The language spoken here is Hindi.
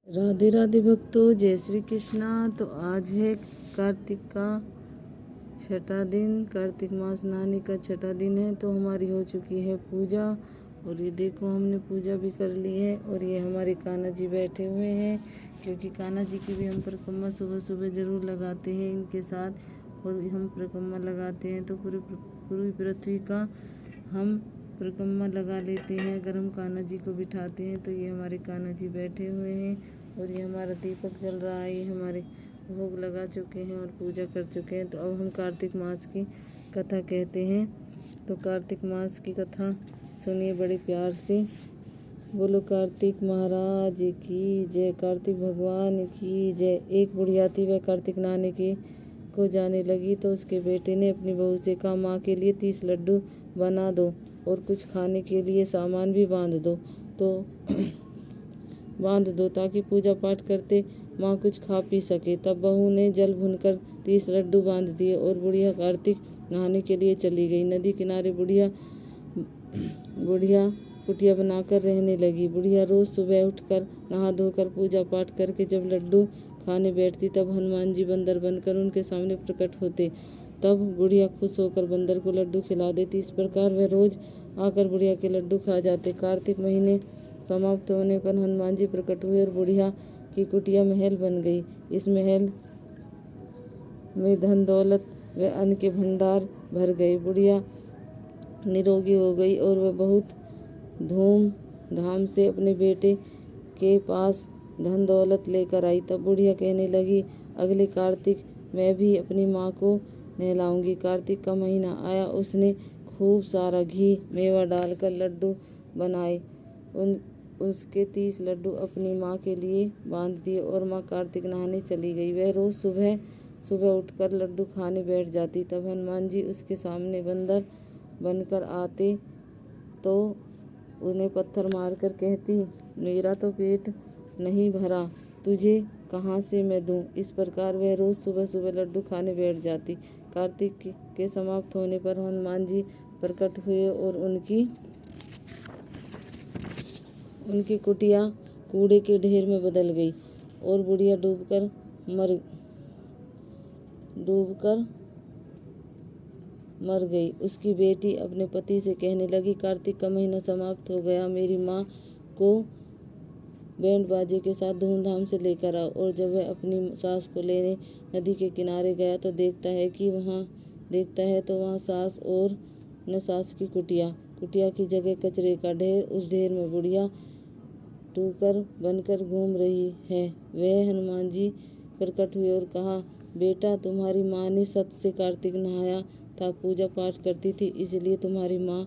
राधे राधे भक्तों, जय श्री कृष्णा। तो आज है कार्तिक का छठा दिन, कार्तिक मास नहाने का छठा दिन है। तो हमारी हो चुकी है पूजा और ये देखो हमने पूजा भी कर ली है। और ये हमारे कान्हा जी बैठे हुए हैं, क्योंकि कान्हा जी की भी हम परिक्रमा सुबह सुबह ज़रूर लगाते हैं इनके साथ। और हम परिक्रमा लगाते हैं तो पूरी पृथ्वी का हम परिक्रमा लगा लेते हैं अगर हम कान्हा जी को बिठाते हैं। तो ये हमारे कान्हा जी बैठे हुए हैं और ये हमारा दीपक जल रहा है। ये हमारे भोग लगा चुके हैं और पूजा कर चुके हैं। तो अब हम कार्तिक मास की कथा कहते हैं। तो कार्तिक मास की कथा सुनिए बड़े प्यार से। बोलो कार्तिक महाराज की जय, कार्तिक भगवान की जय। एक बुढ़िया थी, वह कार्तिक नहाने को जाने लगी तो उसके बेटे ने अपनी बहू से कहा, माँ के लिए 30 लड्डू बना दो और कुछ खाने के लिए सामान भी बांध दो ताकि पूजा पाठ करते माँ कुछ खा पी सके। तब बहू ने जल भूनकर 30 लड्डू बांध दिए और बुढ़िया कार्तिक नहाने के लिए चली गई। नदी किनारे बुढ़िया कुटिया बनाकर रहने लगी। बुढ़िया रोज सुबह उठकर नहा धोकर पूजा पाठ करके जब लड्डू खाने बैठती तब हनुमान जी बंदर बनकर उनके सामने प्रकट होते। तब बुढ़िया खुश होकर बंदर को लड्डू खिला देती। इस प्रकार वह रोज आकर बुढ़िया के लड्डू खा जाते। कार्तिक महीने समाप्त होने पर हनुमान जी प्रकट हुए और बुढ़िया की कुटिया महल बन गई। इस महल में धन दौलत व अन्न के भंडार भर गए। बुढ़िया निरोगी हो गई और वह बहुत धूम धाम से अपने बेटे के पास धन दौलत लेकर आई। तब बुढ़िया कहने लगी, अगले कार्तिक मैं भी अपनी माँ को नहलाऊंगी। कार्तिक का महीना आया, उसने खूब सारा घी मेवा डालकर लड्डू बनाए। उसके 30 लड्डू अपनी माँ के लिए बांध दिए और माँ कार्तिक नहाने चली गई। वह रोज सुबह सुबह उठकर लड्डू खाने बैठ जाती। तब हनुमान जी उसके सामने बंदर बनकर आते तो उन्हें पत्थर मारकर कहती, मेरा तो पेट नहीं भरा, तुझे कहाँ से मैं दूँ। इस प्रकार वह रोज सुबह सुबह लड्डू खाने बैठ जाती। कार्तिक के समाप्त होने पर हनुमान जी प्रकट हुए और उनकी कुटिया कूड़े के ढेर में बदल गई और बुढ़िया डूबकर मर गई। उसकी बेटी अपने पति से कहने लगी, कार्तिक का महीना समाप्त हो गया, मेरी माँ को बैंड बाजे के साथ धूमधाम से लेकर आओ। और जब वह अपनी सास को लेने नदी के किनारे गया तो देखता है तो वहाँ सास और न सास की कुटिया की जगह कचरे का ढेर। उस ढेर में बुढ़िया टूकर बनकर घूम रही है। वह हनुमान जी प्रकट हुए और कहा, बेटा तुम्हारी माँ ने सत से कार्तिक नहाया था, पूजा पाठ करती थी, इसलिए तुम्हारी माँ